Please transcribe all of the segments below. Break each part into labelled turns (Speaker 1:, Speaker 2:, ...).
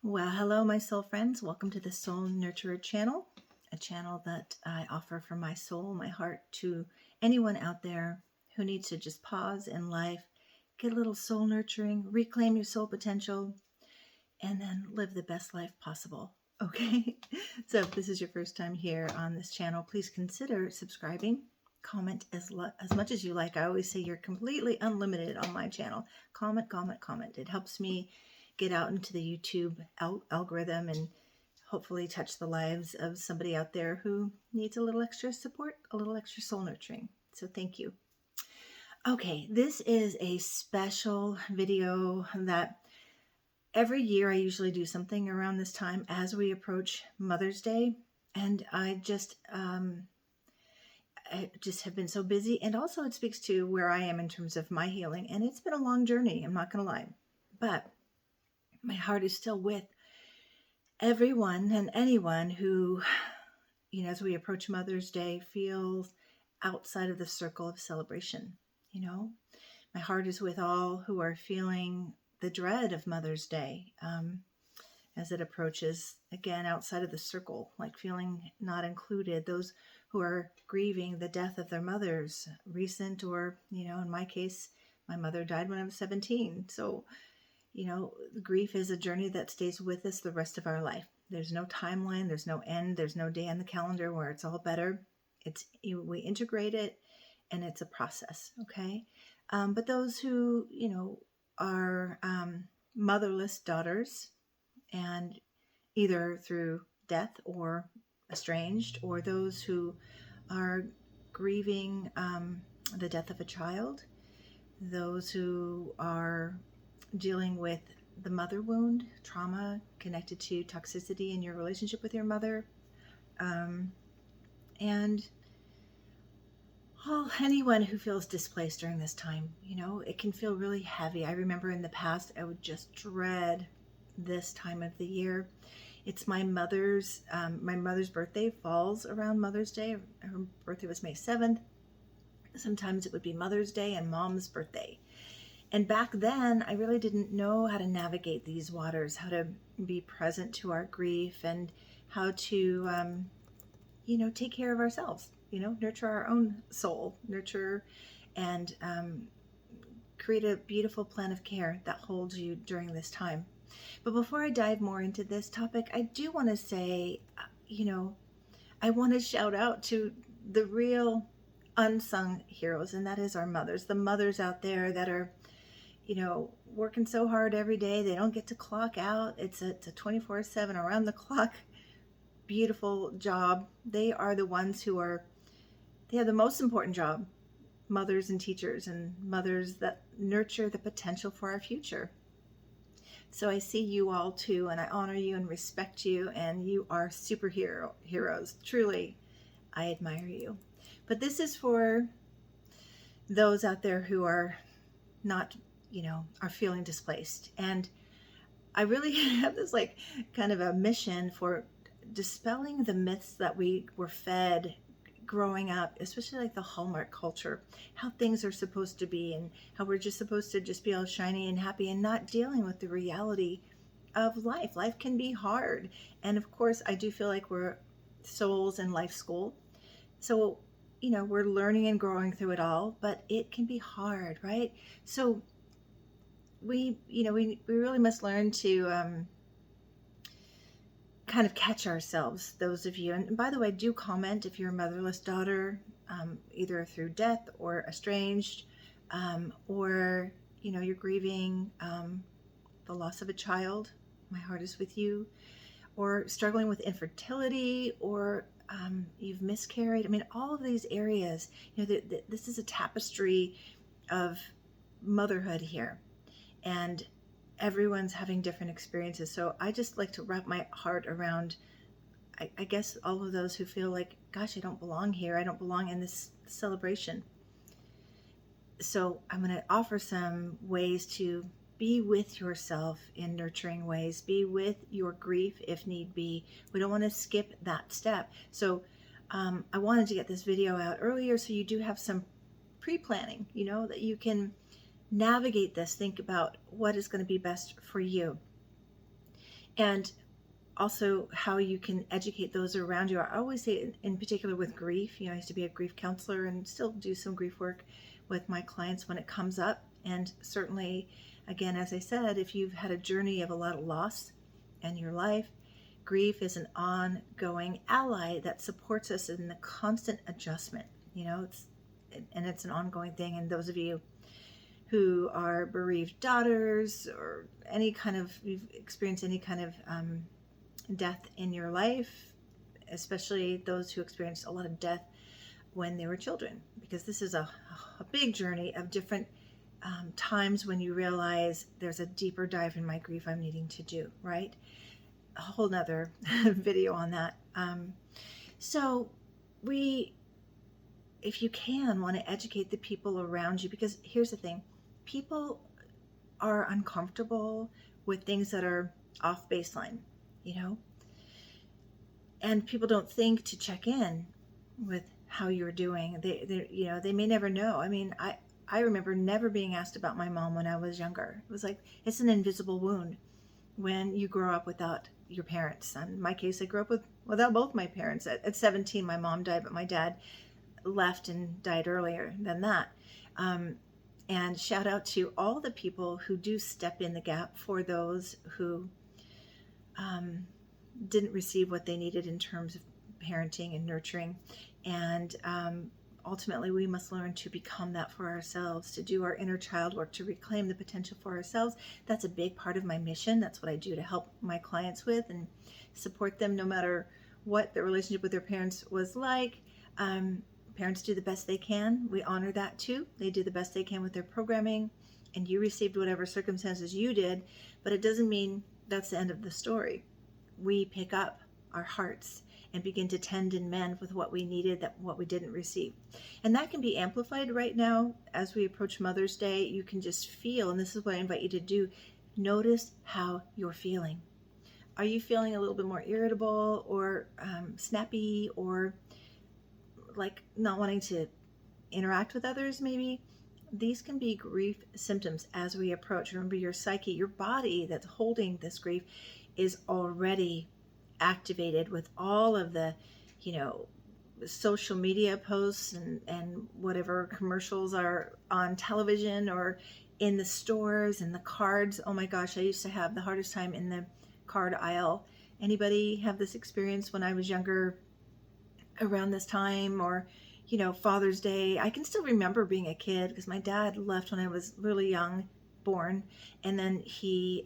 Speaker 1: Well, hello, my soul friends. Welcome to the Soul Nurturer channel, a channel that I offer from my soul, my heart to anyone out there who needs to just pause in life, get a little soul nurturing, reclaim your soul potential, and then live the best life possible. Okay? So if this is your first time here on this channel, please consider subscribing. Comment as much as you like. I always say you're completely unlimited on my channel. Comment, comment, comment. It helps me get out into the YouTube algorithm and hopefully touch the lives of somebody out there who needs a little extra support, a little extra soul nurturing. So thank you. Okay, this is a special video that every year I usually do something around this time as we approach Mother's Day. And I just have been so busy. And also it speaks to where I am in terms of my healing. And it's been a long journey, I'm not going to lie. But my heart is still with everyone and anyone who, as we approach Mother's Day, feels outside of the circle of celebration. My heart is with all who are feeling the dread of Mother's Day as it approaches, again, outside of the circle, like feeling not included, those who are grieving the death of their mothers, recent or, in my case, my mother died when I was 17. So grief is a journey that stays with us the rest of our life. There's no timeline, there's no end, there's no day on the calendar where it's all better. We integrate it, and it's a process, okay? But those who, are motherless daughters, and either through death or estranged, or those who are grieving the death of a child, those who are dealing with the mother wound, trauma connected to toxicity in your relationship with your mother, and anyone who feels displaced during this time. It can feel really heavy. I remember in the past I would just dread this time of the year. It's my mother's birthday falls around Mother's Day. Her birthday was May 7th. Sometimes it would be Mother's Day and Mom's birthday. And back then, I really didn't know how to navigate these waters, how to be present to our grief, and how to, take care of ourselves, nurture our own soul, nurture and create a beautiful plan of care that holds you during this time. But before I dive more into this topic, I do want to say, I want to shout out to the real unsung heroes, and that is our mothers, the mothers out there that are working so hard every day. They don't get to clock out. It's a 24/7 around the clock, beautiful job. They are the ones they have the most important job, mothers and teachers, and mothers that nurture the potential for our future. So I see you all too, and I honor you and respect you, and you are heroes. Truly, I admire you. But this is for those out there who are not, are feeling displaced. And I really have this kind of a mission for dispelling the myths that we were fed growing up, especially the Hallmark culture, how things are supposed to be, and how we're just supposed to just be all shiny and happy, and not dealing with the reality of life. Life can be hard. And of course, I do feel like we're souls in life school. So, we're learning and growing through it all, but it can be hard, right? So we really must learn to kind of catch ourselves, those of you. And by the way, do comment if you're a motherless daughter, either through death or estranged, or you're grieving the loss of a child. My heart is with you. Or struggling with infertility, or you've miscarried. I mean, all of these areas, this is a tapestry of motherhood here, and everyone's having different experiences. So I just like to wrap my heart around, I guess, all of those who feel like, gosh, I don't belong here. I don't belong in this celebration. So I'm going to offer some ways to be with yourself in nurturing ways. Be with your grief if need be. We don't want to skip that step. So I wanted to get this video out earlier so you do have some pre-planning, that you can navigate this. Think about what is going to be best for you. and also how you can educate those around you. I always say, in particular with grief, I used to be a grief counselor and still do some grief work with my clients when it comes up. And certainly, again, as I said, if you've had a journey of a lot of loss in your life, grief is an ongoing ally that supports us in the constant adjustment. It's an ongoing thing. And those of you who are bereaved daughters, or you've experienced any kind of death in your life, especially those who experienced a lot of death when they were children, because this is a big journey of different times when you realize there's a deeper dive in my grief I'm needing to do, right? A whole nother video on that. So we, if you can, want to educate the people around you, because here's the thing, people are uncomfortable with things that are off baseline, and people don't think to check in with how you're doing. They may never know. I remember never being asked about my mom when I was younger. It was like, it's an invisible wound when you grow up without your parents. In my case, I grew up without both my parents. At 17, my mom died, but my dad left and died earlier than that. And shout out to all the people who do step in the gap for those who didn't receive what they needed in terms of parenting and nurturing. And ultimately, we must learn to become that for ourselves, to do our inner child work, to reclaim the potential for ourselves. That's a big part of my mission. That's what I do to help my clients with and support them, no matter what their relationship with their parents was like. Parents do the best they can. We honor that too. They do the best they can with their programming, and you received whatever circumstances you did, but it doesn't mean that's the end of the story. We pick up our hearts and begin to tend and mend with what we needed, what we didn't receive. And that can be amplified right now as we approach Mother's Day. You can just feel, and this is what I invite you to do, notice how you're feeling. Are you feeling a little bit more irritable or snappy, or like not wanting to interact with others maybe? These can be grief symptoms as we approach. Remember, your psyche, your body that's holding this grief is already activated with all of the, social media posts and whatever commercials are on television or in the stores and the cards. Oh my gosh, I used to have the hardest time in the card aisle. Anybody have this experience when I was younger around this time? Or Father's Day. I can still remember being a kid because my dad left when I was really young, born, and then he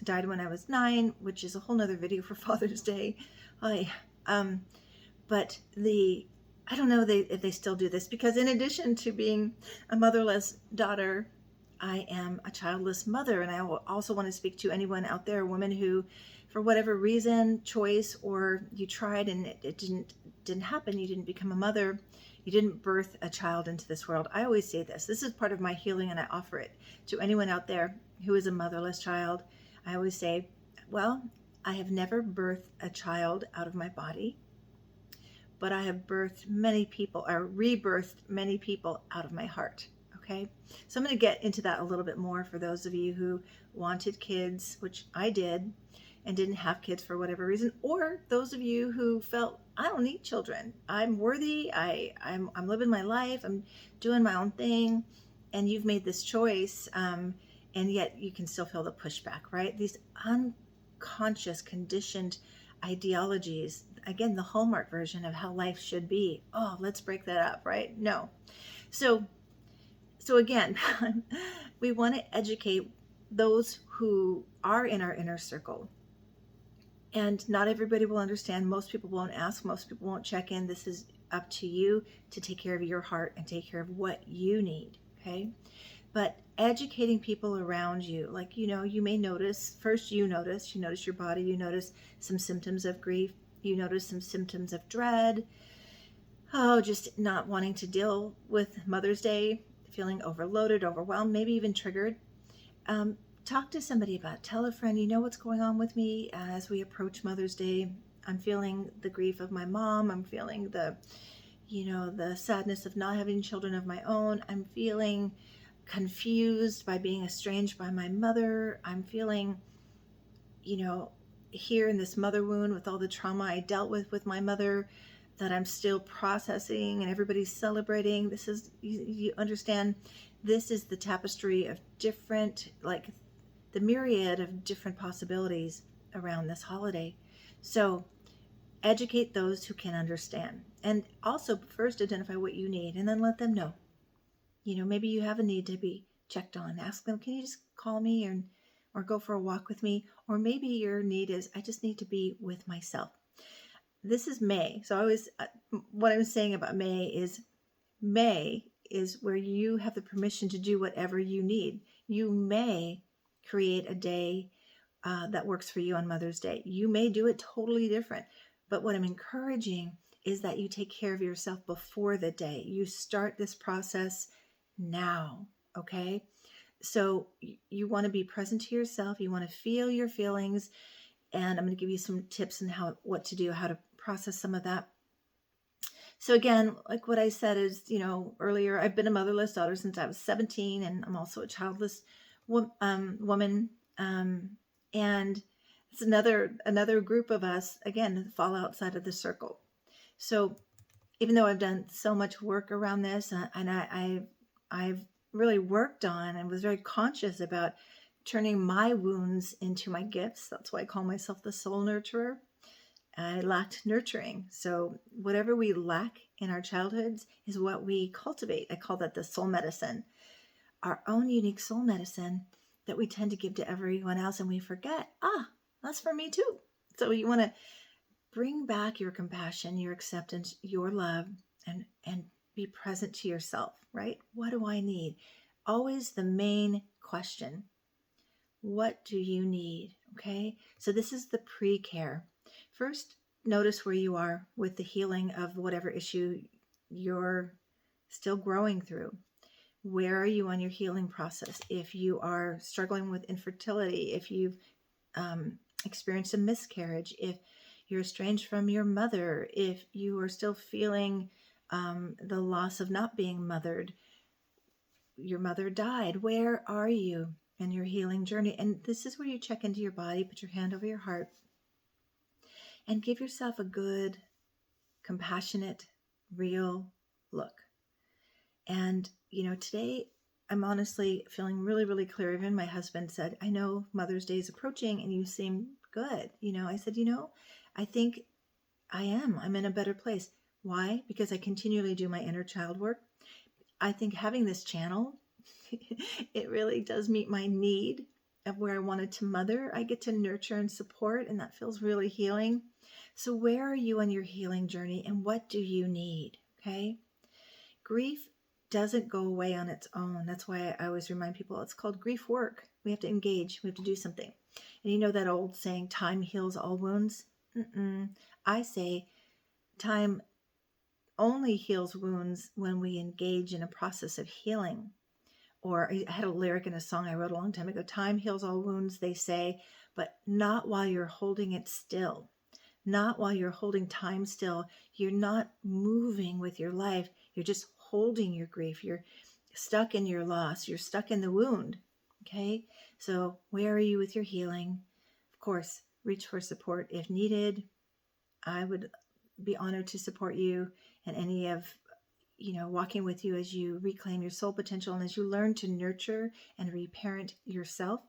Speaker 1: died when I was 9, which is a whole nother video for Father's Day. But I don't know if they still do this, because in addition to being a motherless daughter, I am a childless mother. And I also want to speak to anyone out there, women who, for whatever reason, choice, or you tried and it didn't happen, you didn't become a mother, you didn't birth a child into this world. I always say this is part of my healing, and I offer it to anyone out there who is a motherless child. I always say, well, I have never birthed a child out of my body, but I have birthed many people, or rebirthed many people out of my heart. Okay, so I'm going to get into that a little bit more for those of you who wanted kids, which I did, and didn't have kids for whatever reason, or those of you who felt, I don't need children, I'm worthy, I'm living my life, I'm doing my own thing, and you've made this choice, and yet you can still feel the pushback, right? These unconscious, conditioned ideologies, again, the Hallmark version of how life should be. Oh, let's break that up, right? No. So again, we want to educate those who are in our inner circle. And not everybody will understand. Most people won't ask. Most people won't check in. This is up to you to take care of your heart and take care of what you need, okay? But educating people around you, like, you may notice, first you notice your body, you notice some symptoms of grief, you notice some symptoms of dread, just not wanting to deal with Mother's Day, feeling overloaded, overwhelmed, maybe even triggered. Talk to somebody about it. Tell a friend, what's going on with me as we approach Mother's Day. I'm feeling the grief of my mom. I'm feeling the sadness of not having children of my own. I'm feeling confused by being estranged by my mother. I'm feeling, here in this mother wound with all the trauma I dealt with my mother, that I'm still processing, and everybody's celebrating. This is, you understand, this is the tapestry of different, like the myriad of different possibilities around this holiday. So educate those who can understand. And also first identify what you need and then let them know. Maybe you have a need to be checked on. Ask them, can you just call me or go for a walk with me? Or maybe your need is, I just need to be with myself. This is May. So what I'm saying about May is where you have the permission to do whatever you need. You may create a day that works for you on Mother's Day. You may do it totally different. But what I'm encouraging is that you take care of yourself before the day. You start this process now, okay? So you want to be present to yourself. You want to feel your feelings. And I'm going to give you some tips on what to do, how to process some of that. So again, like what I said is, earlier, I've been a motherless daughter since I was 17, and I'm also a childless woman. And it's another group of us, again, fall outside of the circle. So even though I've done so much work around this, and I've really worked on and was very conscious about turning my wounds into my gifts. That's why I call myself the soul nurturer. I lacked nurturing. So whatever we lack in our childhoods is what we cultivate. I call that the soul medicine, our own unique soul medicine that we tend to give to everyone else. And we forget, that's for me too. So you want to bring back your compassion, your acceptance, your love, and be present to yourself, right? What do I need? Always the main question. What do you need? Okay. So this is the pre-care. First, notice where you are with the healing of whatever issue you're still growing through. Where are you on your healing process? If you are struggling with infertility, if you've experienced a miscarriage, if you're estranged from your mother, if you are still feeling the loss of not being mothered, your mother died, where are you in your healing journey? And this is where you check into your body, put your hand over your heart, and give yourself a good, compassionate, real look. And, today I'm honestly feeling really, really clear. Even my husband said, I know Mother's Day is approaching and you seem good. I said, I think I'm in a better place. Why? Because I continually do my inner child work. I think having this channel, it really does meet my need of where I wanted to mother. I get to nurture and support, and that feels really healing. So where are you on your healing journey, and what do you need? Okay. Grief doesn't go away on its own. That's why I always remind people it's called grief work. We have to engage. We have to do something. And that old saying, time heals all wounds? I say time only heals wounds when we engage in a process of healing. Or I had a lyric in a song I wrote a long time ago, time heals all wounds, they say, but not while you're holding it still. Not while you're holding time still. You're not moving with your life. You're just holding your grief. You're stuck in your loss. You're stuck in the wound. Okay? So where are you with your healing? Of course, reach for support if needed. I would be honored to support you and any of, walking with you as you reclaim your soul potential and as you learn to nurture and reparent yourself.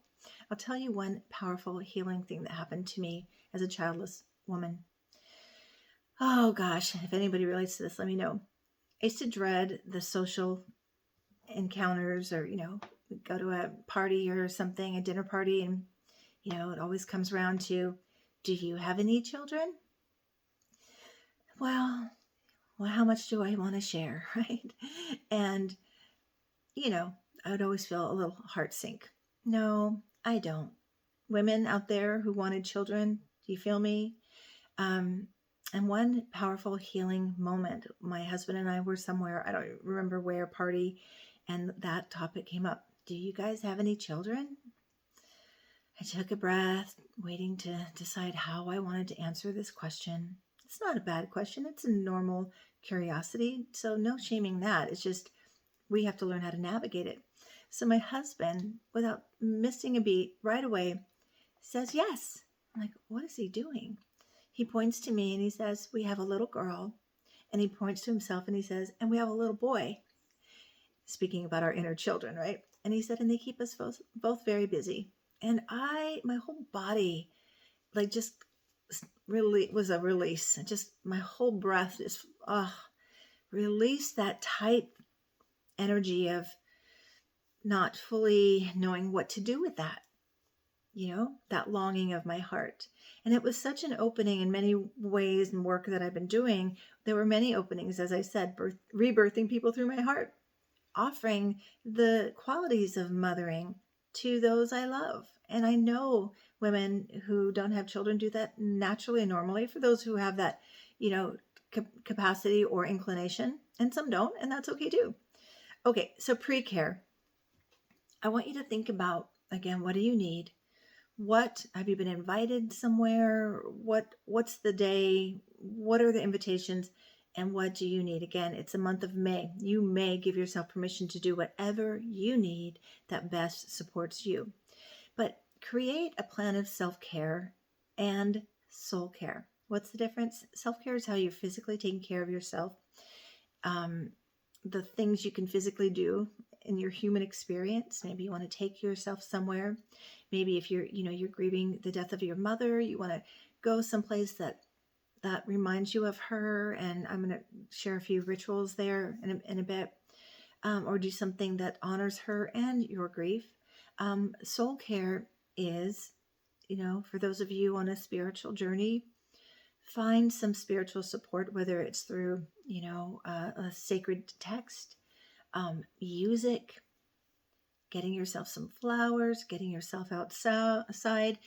Speaker 1: I'll tell you one powerful healing thing that happened to me as a childless woman. Oh gosh, if anybody relates to this, let me know. I used to dread the social encounters, or, go to a party or something, a dinner party, and, it always comes around to, do you have any children? Well, how much do I want to share, right? And, I would always feel a little heart sink. No, I don't. Women out there who wanted children, do you feel me? And one powerful healing moment, my husband and I were somewhere, I don't remember where, party, and that topic came up. Do you guys have any children? I took a breath, waiting to decide how I wanted to answer this question. It's not a bad question. It's a normal curiosity. So no shaming that. It's just, we have to learn how to navigate it. So my husband, without missing a beat, right away says yes. I'm like, what is he doing? He points to me and he says, we have a little girl. And he points to himself and he says, and we have a little boy. Speaking about our inner children, right? And he said, and they keep us both very busy. And my whole body, like, just really was a release. Just my whole breath just, release that tight energy of not fully knowing what to do with that, that longing of my heart. And it was such an opening in many ways and work that I've been doing. There were many openings, as I said, rebirthing people through my heart, offering the qualities of mothering to those I love. And I know women who don't have children do that naturally and normally. For those who have that, capacity or inclination, and some don't, and that's okay too. Okay, so pre-care. I want you to think about, again, what do you need? What have you been invited somewhere? What's the day? What are the invitations? And what do you need? Again, it's the month of May. You may give yourself permission to do whatever you need that best supports you. But create a plan of self-care and soul care. What's the difference? Self-care is how you're physically taking care of yourself. The things you can physically do in your human experience. Maybe you want to take yourself somewhere. Maybe if you're grieving the death of your mother, you want to go someplace that reminds you of her. And I'm going to share a few rituals there in a bit, or do something that honors her and your grief. Soul care is, for those of you on a spiritual journey, find some spiritual support, whether it's through, a sacred text, music, getting yourself some flowers, getting yourself outside,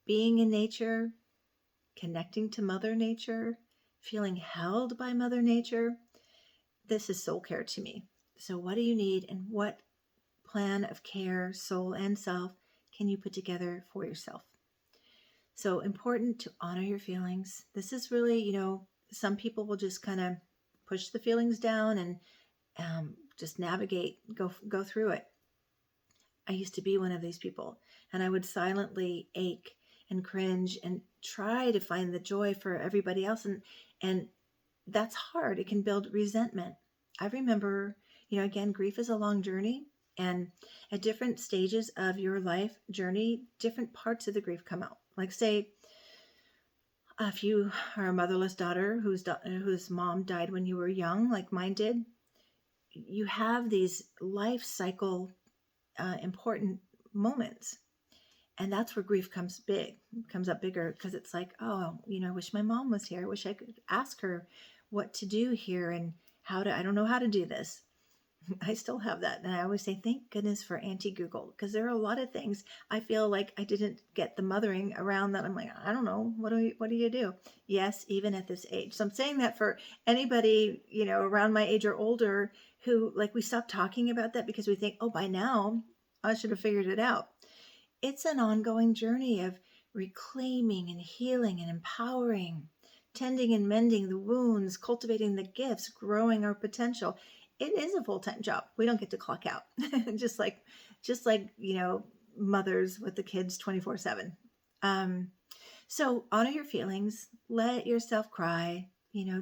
Speaker 1: being in nature, connecting to Mother Nature, feeling held by Mother Nature. This is soul care to me. So what do you need, and what plan of care, soul and self, can you put together for yourself? So important to honor your feelings. This is really, some people will just kind of push the feelings down and just navigate, go through it. I used to be one of these people, and I would silently ache and cringe and try to find the joy for everybody else. And that's hard. It can build resentment. I remember, again, grief is a long journey, and at different stages of your life journey, different parts of the grief come out. Like, say, if you are a motherless daughter whose mom died when you were young, like mine did, you have these life cycle important moments. And that's where grief comes up bigger, because it's like, oh, I wish my mom was here. I wish I could ask her what to do here and I don't know how to do this. I still have that. And I always say, thank goodness for Auntie Google, because there are a lot of things I feel like I didn't get the mothering around that. I'm like, I don't know. What do you do? Yes, even at this age. So I'm saying that for anybody, around my age or older, who, like, we stop talking about that because we think, oh, by now I should have figured it out. It's an ongoing journey of reclaiming and healing and empowering, tending and mending the wounds, cultivating the gifts, growing our potential. It is a full-time job. We don't get to clock out. just like, mothers with the kids 24/7. So honor your feelings, let yourself cry.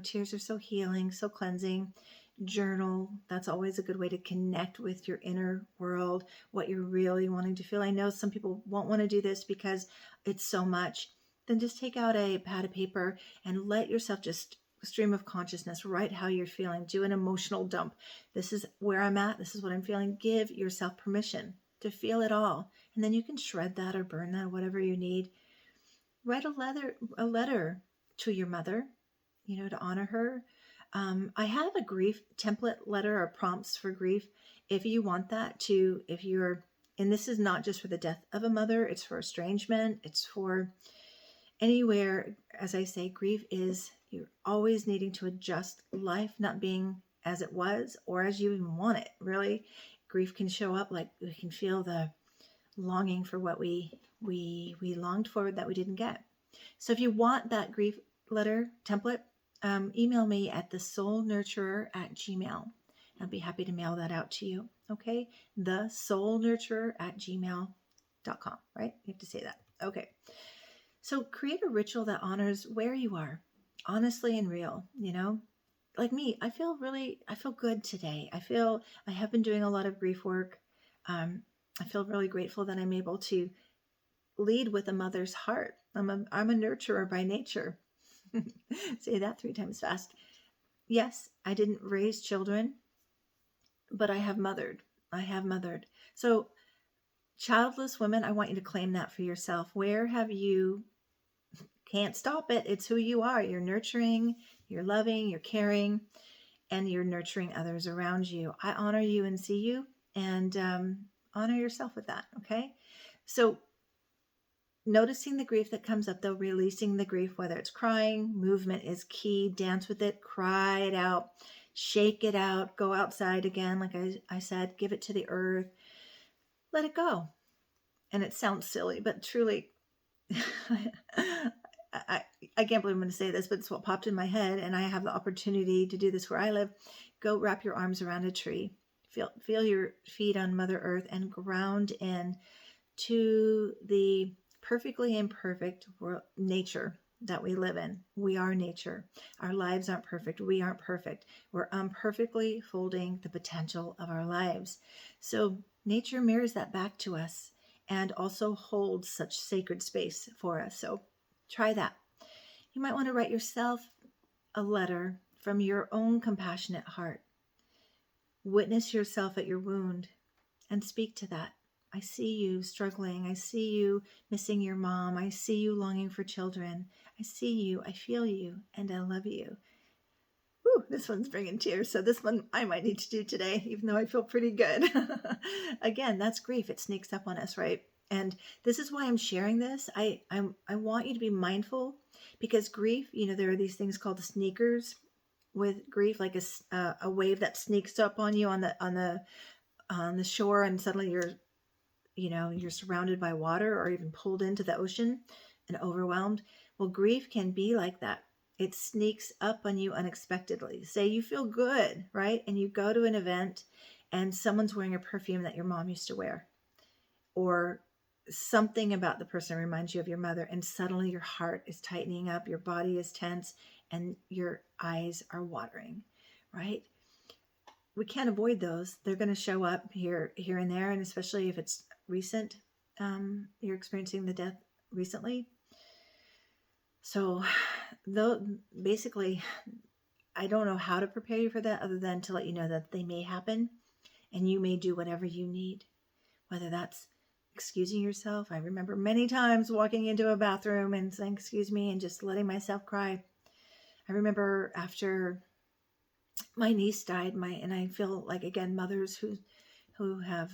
Speaker 1: Tears are so healing, so cleansing. Journal. That's always a good way to connect with your inner world, what you're really wanting to feel. I know some people won't want to do this because it's so much. Then just take out a pad of paper and let yourself just stream of consciousness, write how you're feeling. Do an emotional dump. This is where I'm at. This is what I'm feeling. Give yourself permission to feel it all. And then you can shred that or burn that, whatever you need. Write a letter to your mother, to honor her. I have a grief template letter or prompts for grief. If you want that and this is not just for the death of a mother, it's for estrangement, it's for anywhere. As I say, grief is, you're always needing to adjust life, not being as it was or as you even want it. Really, grief can show up like we can feel the longing for what we longed for that we didn't get. So if you want that grief letter template, email me at thesoulnurturer@gmail. I'll be happy to mail that out to you. Okay, thesoulnurturer@gmail.com. Right? You have to say that. Okay. So create a ritual that honors where you are, honestly and real, Like me, I feel good today. I have been doing a lot of grief work. I feel really grateful that I'm able to lead with a mother's heart. I'm a nurturer by nature. Say that 3 times fast. Yes, I didn't raise children, but I have mothered. I have mothered. So, childless women, I want you to claim that for yourself. Where have you? Can't stop it. It's who you are. You're nurturing, you're loving, you're caring, and you're nurturing others around you. I honor you and see you, and honor yourself with that. Okay. So, noticing the grief that comes up, though, releasing the grief, whether it's crying, movement is key. Dance with it, cry it out, shake it out, go outside again. Like I said, give it to the earth, let it go. And it sounds silly, but truly, I can't believe I'm going to say this, but it's what popped in my head. And I have the opportunity to do this where I live. Go wrap your arms around a tree. Feel your feet on Mother Earth and ground in to the perfectly imperfect nature that we live in. We are nature. Our lives aren't perfect. We aren't perfect. We're imperfectly folding the potential of our lives. So nature mirrors that back to us and also holds such sacred space for us. So try that. You might want to write yourself a letter from your own compassionate heart. Witness yourself at your wound and speak to that. I see you struggling. I see you missing your mom. I see you longing for children. I see you. I feel you. And I love you. Whew, this one's bringing tears. So this one I might need to do today, even though I feel pretty good. Again, that's grief. It sneaks up on us, right? And this is why I'm sharing this. I want you to be mindful because grief, there are these things called the sneakers with grief, like a wave that sneaks up on you on the shore, and suddenly you're surrounded by water or even pulled into the ocean and overwhelmed. Well, grief can be like that. It sneaks up on you unexpectedly. Say you feel good, right? And you go to an event and someone's wearing a perfume that your mom used to wear, or something about the person reminds you of your mother, and suddenly your heart is tightening up, your body is tense, and your eyes are watering, right? We can't avoid those. They're going to show up here and there, and especially if it's recent, you're experiencing the death recently. So, though, basically, I don't know how to prepare you for that other than to let you know that they may happen, and you may do whatever you need, whether that's excusing yourself. I remember many times walking into a bathroom and saying, "Excuse me," and just letting myself cry. I remember after my niece died, and I feel like, again, mothers who have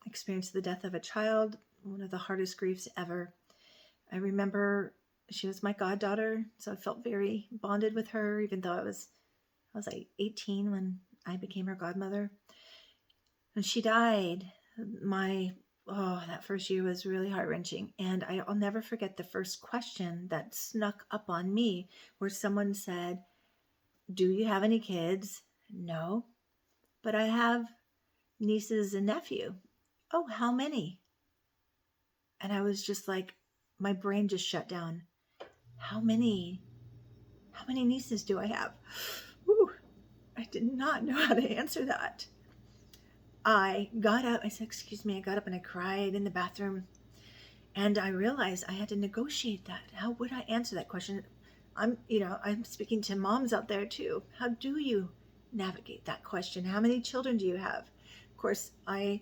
Speaker 1: experienced the death of a child, one of the hardest griefs ever. I remember she was my goddaughter, so I felt very bonded with her, even though I was like 18 when I became her godmother. When she died, that first year was really heart-wrenching, and I'll never forget the first question that snuck up on me, where someone said, "Do you have any kids?" "No, but I have nieces and nephew." "Oh, how many?" And I was just like, my brain just shut down. How many nieces do I have? Whew, I did not know how to answer that. I got up. I said, "Excuse me." I got up and I cried in the bathroom. And I realized I had to negotiate that. How would I answer that question? I'm speaking to moms out there too. How do you navigate that question? How many children do you have? Of course, I'm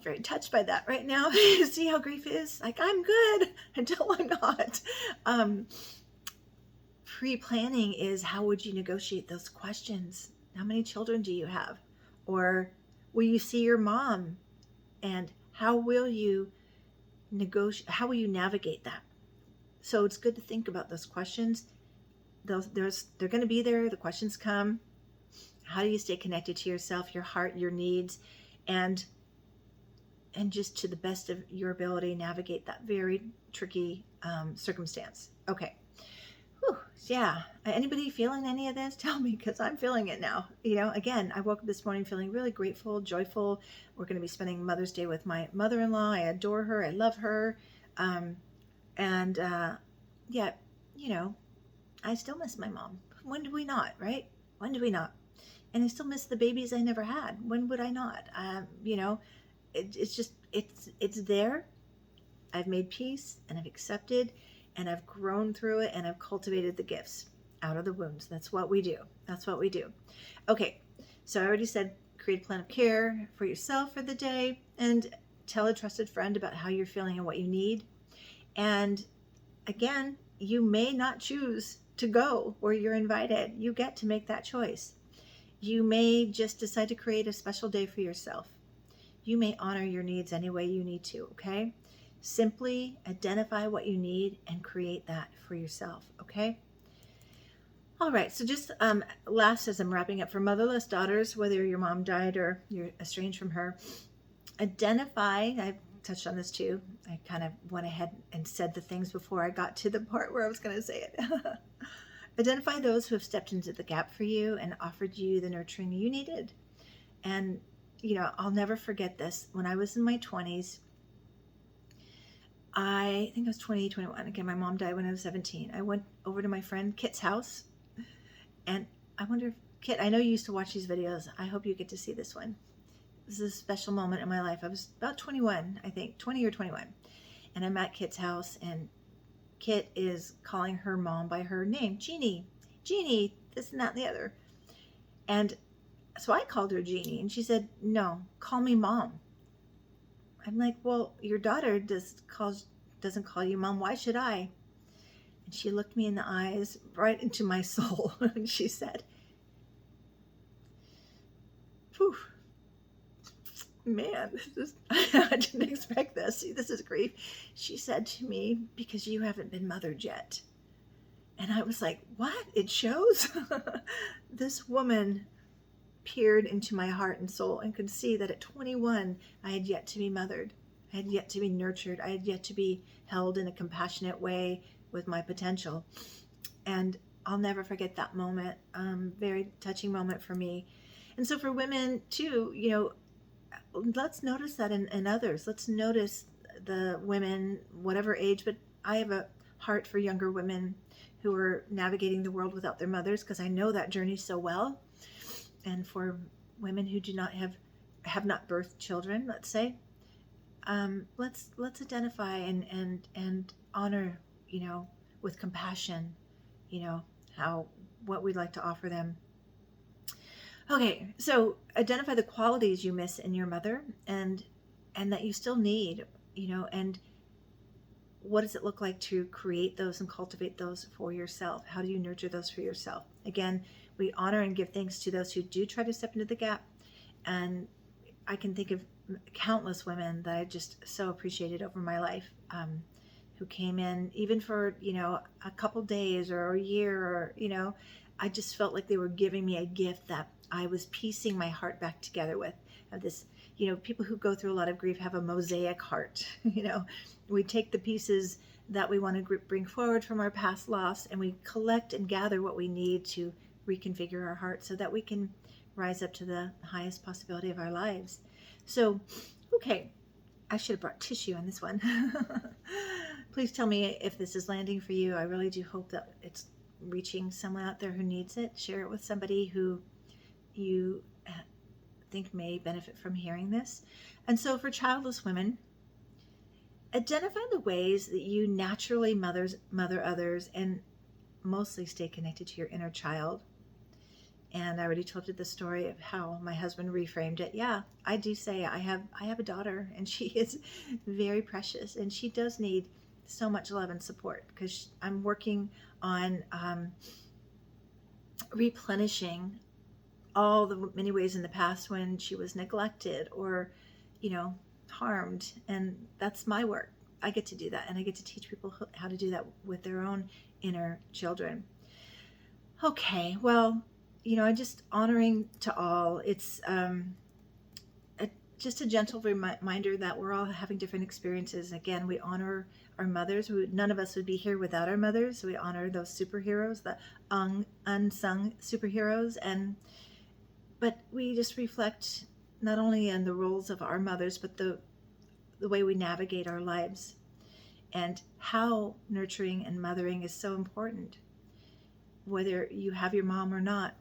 Speaker 1: very touched by that right now. You see how grief is? Like, I'm good until I'm not. Pre-planning is, how would you negotiate those questions? How many children do you have? Or will you see your mom? And how will you how will you navigate that? So it's good to think about those questions. They're going to be there. The questions come. How do you stay connected to yourself, your heart, your needs, and just to the best of your ability navigate that very tricky circumstance? Okay. Whew, yeah. Anybody feeling any of this? Tell me, because I'm feeling it now. Again, I woke up this morning feeling really grateful, joyful. We're going to be spending Mother's Day with my mother-in-law. I adore her. I love her. And yet, you know, I still miss my mom. When do we not, right? When do we not? And I still miss the babies I never had. When would I not? You know, it's just, it's there. I've made peace and I've accepted and I've grown through it and I've cultivated the gifts out of the wounds. That's what we do. That's what we do. Okay, so I already said create a plan of care for yourself for the day and tell a trusted friend about how you're feeling and what you need. And again, you may not choose to go where you're invited. You get to make that choice. You may just decide to create a special day for yourself. You may honor your needs any way you need to, okay? Simply identify what you need and create that for yourself, okay? All right, so just last as I'm wrapping up, for motherless daughters, whether your mom died or you're estranged from her, identify, I've touched on this too. I kind of went ahead and said the things before I got to the part where I was going to say it. Identify those who have stepped into the gap for you and offered you the nurturing you needed. And, you know, I'll never forget this. When I was in my 20s, I think I was 20, 21. Again, my mom died when I was 17. I went over to my friend Kit's house. And I wonder if, Kit, I know you used to watch these videos. I hope you get to see this one. This is a special moment in my life. I was about 21, I think, 20 or 21. And I'm at Kit's house, and Kit is calling her mom by her name, Jeannie, Jeannie, this and that and the other. And so I called her Jeannie, and she said, no, call me Mom. I'm like, well, your daughter doesn't call you Mom. Why should I? And she looked me in the eyes, right into my soul, and she said, "Phew, man, I didn't expect this. See, this is grief." She said to me, "Because you haven't been mothered yet." And I was like, what? It shows? This woman peered into my heart and soul and could see that at 21, I had yet to be mothered. I had yet to be nurtured. I had yet to be held in a compassionate way with my potential. And I'll never forget that moment. Very touching moment for me. And so for women too, you know, let's notice that in others. Let's notice the women, whatever age, but I have a heart for younger women who are navigating the world without their mothers, because I know that journey so well. And for women who do not have not birthed children, let's say, let's identify and honor, you know, with compassion, you know, what we'd like to offer them. Okay, so identify the qualities you miss in your mother and that you still need, you know, and what does it look like to create those and cultivate those for yourself? How do you nurture those for yourself? Again, we honor and give thanks to those who do try to step into the gap. And I can think of countless women that I just so appreciated over my life, who came in even for, you know, a couple days or a year, or, you know, I just felt like they were giving me a gift that I was piecing my heart back together with. Of this, you know, people who go through a lot of grief have a mosaic heart. You know, we take the pieces that we want to bring forward from our past loss, and we collect and gather what we need to reconfigure our heart so that we can rise up to the highest possibility of our lives. So, okay, I should have brought tissue on this one. Please tell me if this is landing for you. I really do hope that it's reaching someone out there who needs it. Share it with somebody who you think may benefit from hearing this. And so for childless women, identify the ways that you naturally mother others and mostly stay connected to your inner child. And I already told you the story of how my husband reframed it. Yeah, I do say I have a daughter, and she is very precious, and she does need so much love and support, because I'm working on replenishing all the many ways in the past when she was neglected or, you know, harmed. And that's my work. I get to do that, and I get to teach people how to do that with their own inner children. Okay, well, you know, I'm just honoring to all. It's just a gentle reminder that we're all having different experiences. Again, we honor our mothers. None of us would be here without our mothers. So we honor those superheroes, the unsung superheroes, but we just reflect not only on the roles of our mothers, but the way we navigate our lives. and how nurturing and mothering is so important. Whether you have your mom or not,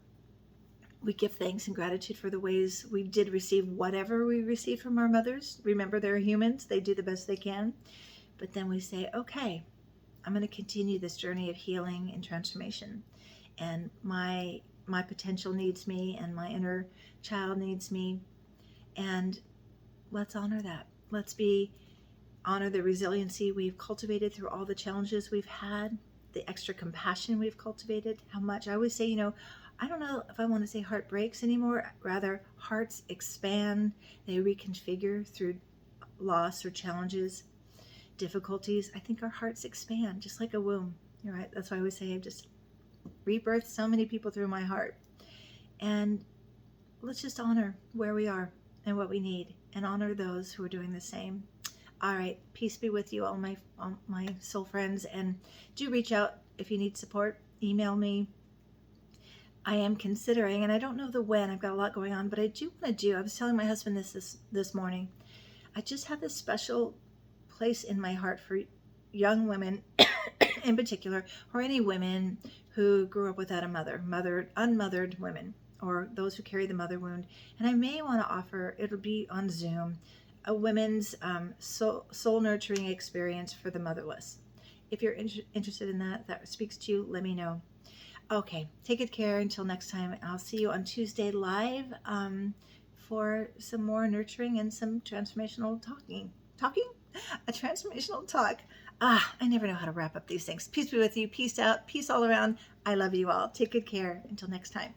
Speaker 1: we give thanks and gratitude for the ways we did receive whatever we received from our mothers. Remember, they're humans, they do the best they can. But then we say, okay, I'm going to continue this journey of healing and transformation. And my potential needs me, and my inner child needs me. And let's honor that. Let's honor the resiliency we've cultivated through all the challenges we've had, the extra compassion we've cultivated. How much I always say, I don't know if I want to say heart breaks anymore. Rather, hearts expand. They reconfigure through loss or challenges, difficulties. I think our hearts expand just like a womb. You're right. That's why I always say I've just rebirthed so many people through my heart. And let's just honor where we are and what we need, and honor those who are doing the same. All right. Peace be with you, all my soul friends. And do reach out if you need support. Email me. I am considering, and I don't know the when, I've got a lot going on, but I do want to I was telling my husband this morning, I just have this special place in my heart for young women in particular, or any women who grew up without a mother, unmothered women, or those who carry the mother wound. And I may want to offer, it'll be on Zoom, a women's soul nurturing experience for the motherless. If you're interested in that speaks to you, let me know. Okay, take good care until next time. I'll see you on Tuesday live for some more nurturing and some transformational talking? A transformational talk. I never know how to wrap up these things. Peace be with you. Peace out. Peace all around. I love you all. Take good care. Until next time.